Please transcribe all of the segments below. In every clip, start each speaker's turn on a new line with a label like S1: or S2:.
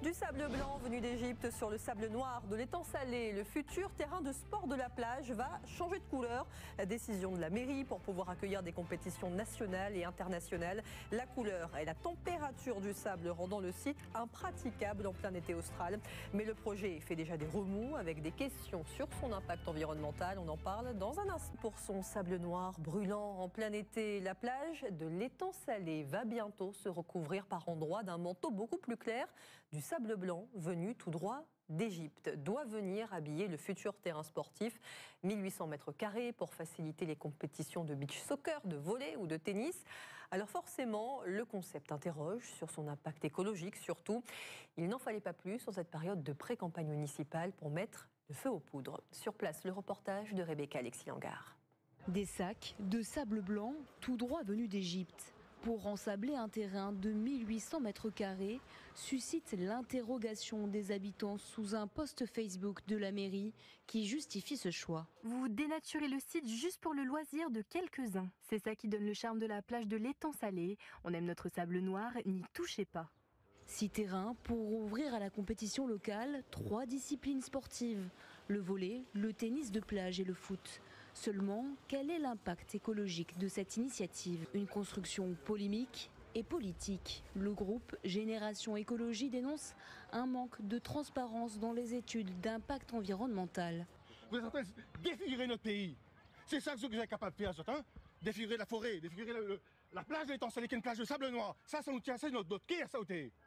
S1: Du sable blanc venu d'Égypte sur le sable noir de l'étang salé, le futur terrain de sport de la plage va changer de couleur. La décision de la mairie pour pouvoir accueillir des compétitions nationales et internationales. La couleur et la température du sable rendant le site impraticable en plein été austral. Mais le projet fait déjà des remous avec des questions sur son impact environnemental. On en parle dans un instant. Pour son sable noir brûlant en plein été, la plage de l'étang salé va bientôt se recouvrir par endroits d'un manteau beaucoup plus clair. Du sable blanc venu tout droit d'Égypte doit venir habiller le futur terrain sportif. 1800 mètres carrés pour faciliter les compétitions de beach soccer, de volley ou de tennis. Alors forcément, le concept interroge sur son impact écologique surtout. Il n'en fallait pas plus en cette période de pré-campagne municipale pour mettre le feu aux poudres. Sur place, le reportage de Rebecca Alexis-Langard.
S2: Des sacs de sable blanc tout droit venus d'Égypte pour ensabler un terrain de 1800 mètres carrés suscite l'interrogation des habitants sous un post Facebook de la mairie qui justifie ce choix.
S3: Vous dénaturez le site juste pour le loisir de quelques-uns. C'est ça qui donne le charme de la plage de l'étang salé. On aime notre sable noir, n'y touchez pas.
S2: 6 terrains pour ouvrir à la compétition locale 3 disciplines sportives, le volley, le tennis de plage et le foot. Seulement, quel est l'impact écologique de cette initiative? Une construction polémique et politique. Le groupe Génération Écologie dénonce un manque de transparence dans les études d'impact environnemental.
S4: Vous êtes en train de défigurer notre pays. C'est ça que vous êtes capable de faire, certains. Défigurer la forêt, défigurer la plage de l'étang salé, qui est une plage de sable noir. Ça nous tient, c'est notre quai, ça,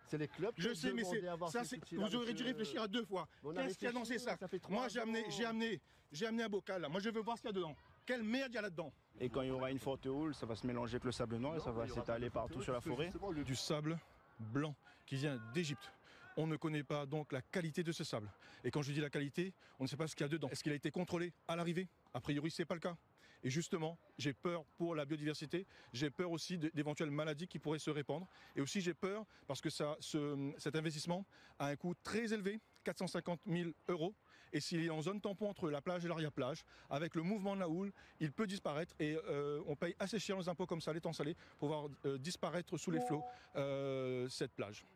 S5: c'est les clubs qui
S4: je sais, mais vous aurez dû réfléchir à 2 fois. Qu'est-ce qui a lancé ça? Moi, j'ai amené un bocal, là. Moi, je veux voir ce qu'il y a dedans. Quelle merde il y a là-dedans?
S5: Et quand il y aura une forte houle, ça va se mélanger avec le sable noir et ça va s'étaler partout sur la forêt.
S4: Du sable blanc qui vient d'Égypte. On ne connaît pas donc la qualité de ce sable. Et quand je dis la qualité, on ne sait pas ce qu'il y a dedans. Est-ce qu'il a été contrôlé à l'arrivée? A priori, ce n'est pas le cas. Et justement, j'ai peur pour la biodiversité, j'ai peur aussi d'éventuelles maladies qui pourraient se répandre. Et aussi, j'ai peur parce que cet investissement a un coût très élevé, 450 000 €. Et s'il est en zone tampon entre la plage et l'arrière-plage, avec le mouvement de la houle, il peut disparaître. Et on paye assez cher nos impôts comme ça, l'étang salé, pour voir disparaître sous les flots cette plage.